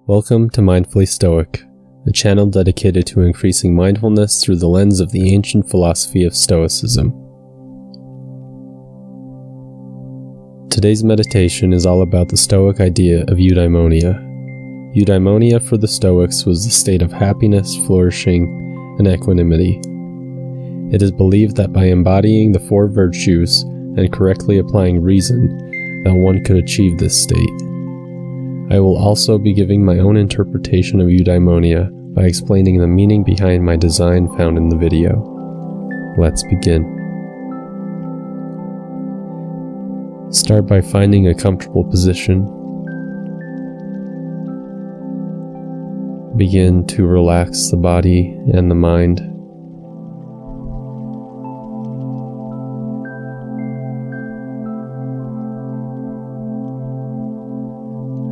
Welcome to Mindfully Stoic, a channel dedicated to increasing mindfulness through the lens of the ancient philosophy of Stoicism. Today's meditation is all about the Stoic idea of Eudaimonia. Eudaimonia for the Stoics was the state of happiness, flourishing, and equanimity. It is believed that by embodying the four virtues and correctly applying reason, that one could achieve this state. I will also be giving my own interpretation of Eudaimonia by explaining the meaning behind my design found in the video. Let's begin. Start by finding a comfortable position. Begin to relax the body and the mind.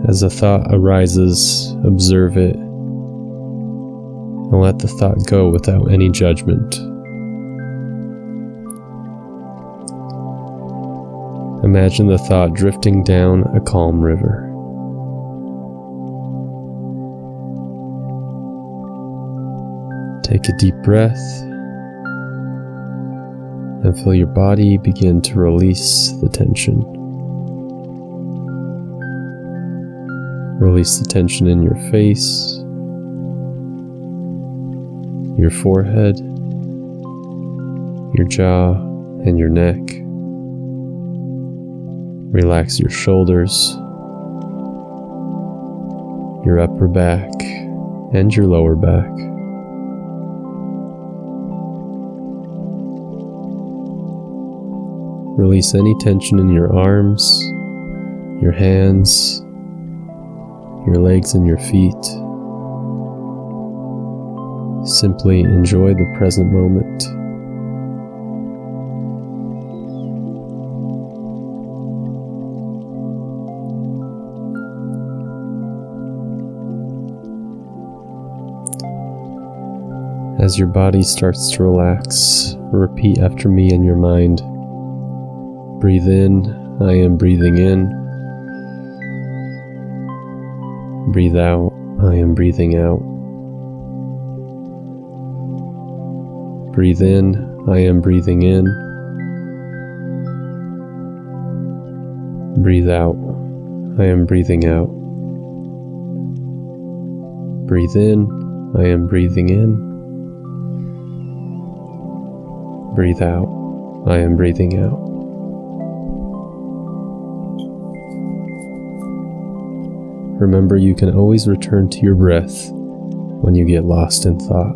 As a thought arises, observe it, and let the thought go without any judgment. Imagine the thought drifting down a calm river. Take a deep breath, and feel your body begin to release the tension. Release the tension in your face, your forehead, your jaw, and your neck. Relax your shoulders, your upper back, and your lower back. Release any tension in your arms, your hands, your legs and your feet. Simply enjoy the present moment. As your body starts to relax, repeat after me in your mind. Breathe in, I am breathing in. Breathe out, I am breathing out. Breathe in, I am breathing in. Breathe out, I am breathing out. Breathe in, I am breathing in. Breathe out, I am breathing out. Remember, you can always return to your breath when you get lost in thought.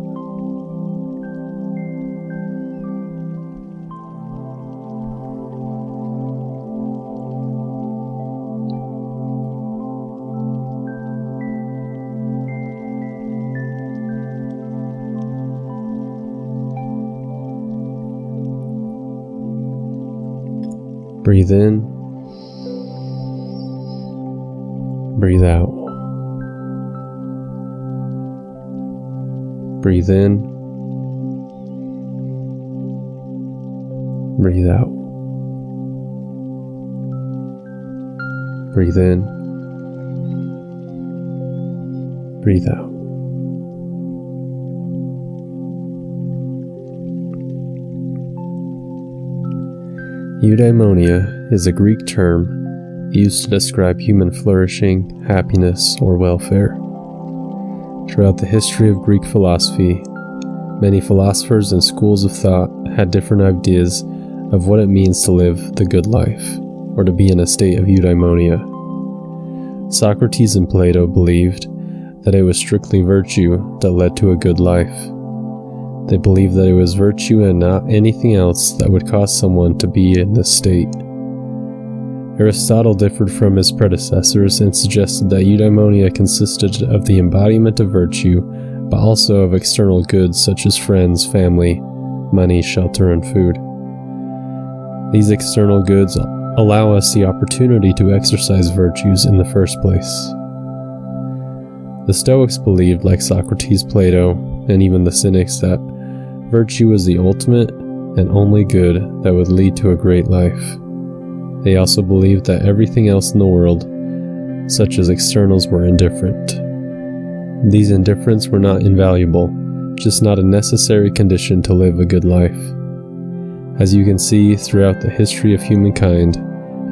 Breathe in. Breathe out. Breathe in. Breathe out. Breathe in. Breathe out. Eudaimonia is a Greek term used to describe human flourishing, happiness, or welfare. Throughout the history of Greek philosophy, many philosophers and schools of thought had different ideas of what it means to live the good life, or to be in a state of eudaimonia. Socrates and Plato believed that it was strictly virtue that led to a good life. They believed that it was virtue and not anything else that would cause someone to be in this state. Aristotle differed from his predecessors and suggested that eudaimonia consisted of the embodiment of virtue, but also of external goods such as friends, family, money, shelter, and food. These external goods allow us the opportunity to exercise virtues in the first place. The Stoics believed, like Socrates, Plato, and even the Cynics, that virtue was the ultimate and only good that would lead to a great life. They also believed that everything else in the world, such as externals, were indifferent. These indifferents were not invaluable, just not a necessary condition to live a good life. As you can see, throughout the history of humankind,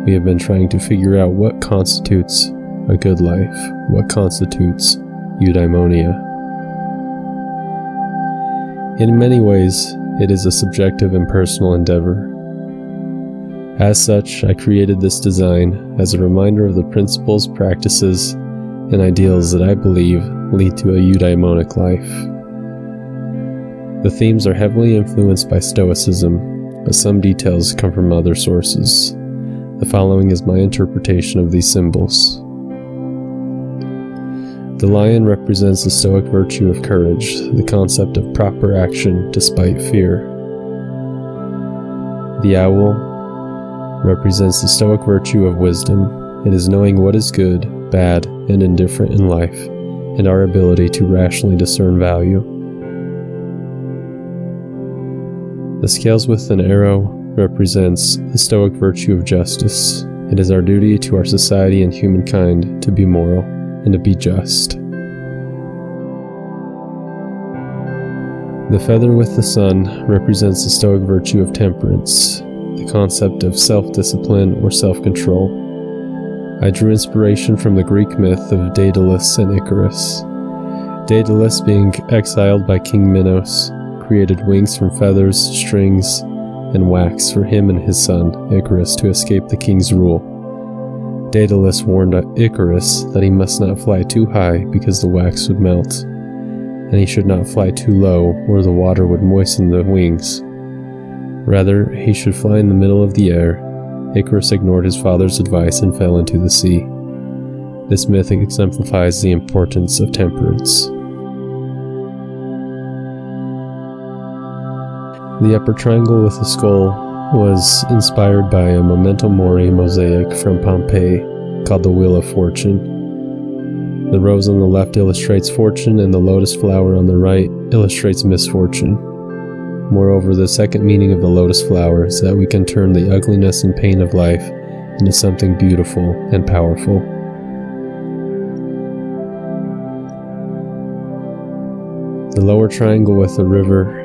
we have been trying to figure out what constitutes a good life, what constitutes eudaimonia. In many ways, it is a subjective and personal endeavor. As such, I created this design as a reminder of the principles, practices, and ideals that I believe lead to a eudaimonic life. The themes are heavily influenced by Stoicism, but some details come from other sources. The following is my interpretation of these symbols. The lion represents the Stoic virtue of courage, the concept of proper action despite fear. The owl represents the Stoic virtue of wisdom. It is knowing what is good, bad, and indifferent in life, and our ability to rationally discern value. The scales with an arrow represents the Stoic virtue of justice. It is our duty to our society and humankind to be moral and to be just. The feather with the sun represents the Stoic virtue of temperance, the concept of self-discipline or self-control. I drew inspiration from the Greek myth of Daedalus and Icarus. Daedalus, being exiled by King Minos, created wings from feathers, strings, and wax for him and his son, Icarus, to escape the king's rule. Daedalus warned Icarus that he must not fly too high because the wax would melt, and he should not fly too low or the water would moisten the wings. Rather, he should fly in the middle of the air. Icarus ignored his father's advice and fell into the sea. This myth exemplifies the importance of temperance. The upper triangle with the skull was inspired by a memento mori mosaic from Pompeii called the Wheel of Fortune. The rose on the left illustrates fortune, and the lotus flower on the right illustrates misfortune. Moreover, the second meaning of the lotus flower is that we can turn the ugliness and pain of life into something beautiful and powerful. The lower triangle with the river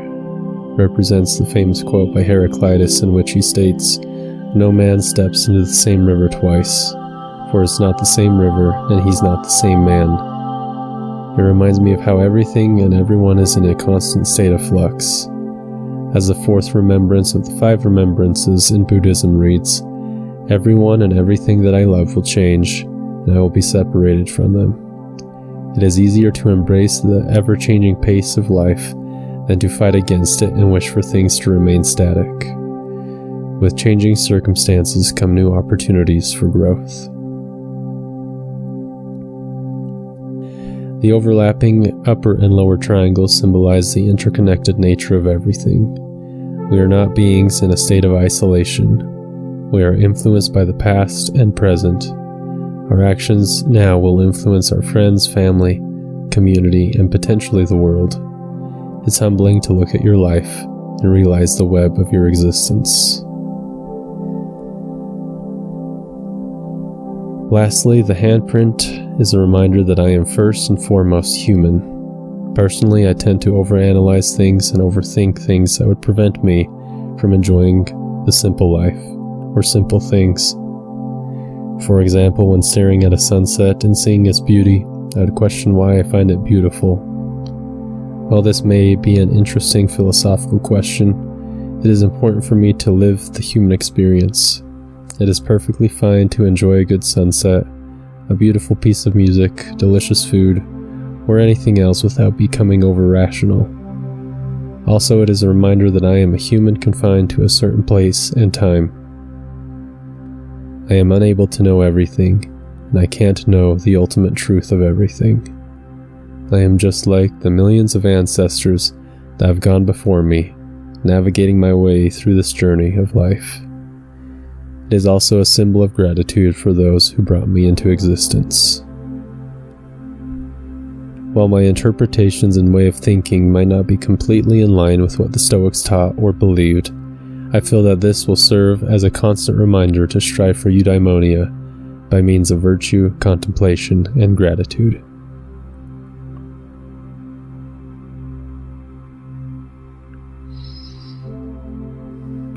represents the famous quote by Heraclitus in which he states, "No man steps into the same river twice, for it's not the same river and he's not the same man." It reminds me of how everything and everyone is in a constant state of flux. As the fourth remembrance of the 5 remembrances in Buddhism reads, "Everyone and everything that I love will change, and I will be separated from them." It is easier to embrace the ever-changing pace of life than to fight against it and wish for things to remain static. With changing circumstances come new opportunities for growth. The overlapping upper and lower triangles symbolize the interconnected nature of everything. We are not beings in a state of isolation. We are influenced by the past and present. Our actions now will influence our friends, family, community, and potentially the world. It's humbling to look at your life and realize the web of your existence. Lastly, the handprint is a reminder that I am first and foremost human. Personally, I tend to overanalyze things and overthink things that would prevent me from enjoying the simple life, or simple things. For example, when staring at a sunset and seeing its beauty, I would question why I find it beautiful. While this may be an interesting philosophical question, it is important for me to live the human experience. It is perfectly fine to enjoy a good sunset, a beautiful piece of music, delicious food, or anything else without becoming over-rational. Also, it is a reminder that I am a human confined to a certain place and time. I am unable to know everything, and I can't know the ultimate truth of everything. I am just like the millions of ancestors that have gone before me, navigating my way through this journey of life. It is also a symbol of gratitude for those who brought me into existence. While my interpretations and way of thinking might not be completely in line with what the Stoics taught or believed, I feel that this will serve as a constant reminder to strive for eudaimonia, by means of virtue, contemplation, and gratitude.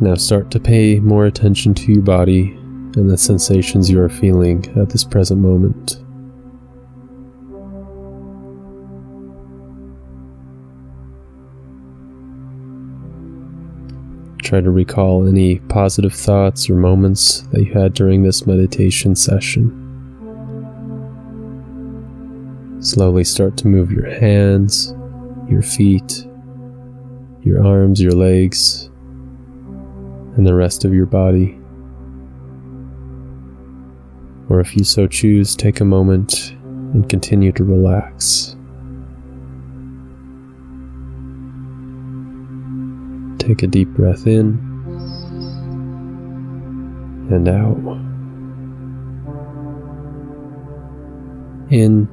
Now start to pay more attention to your body and the sensations you are feeling at this present moment. Try to recall any positive thoughts or moments that you had during this meditation session. Slowly start to move your hands, your feet, your arms, your legs, and the rest of your body. Or if you so choose, take a moment and continue to relax. Take a deep breath in and out. In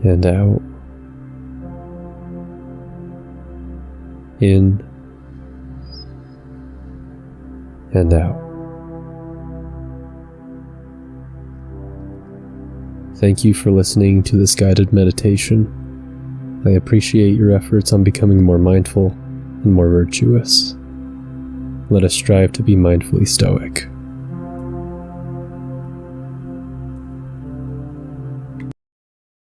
and out. In and out. Thank you for listening to this guided meditation. I appreciate your efforts on becoming more mindful and more virtuous. Let us strive to be mindfully stoic.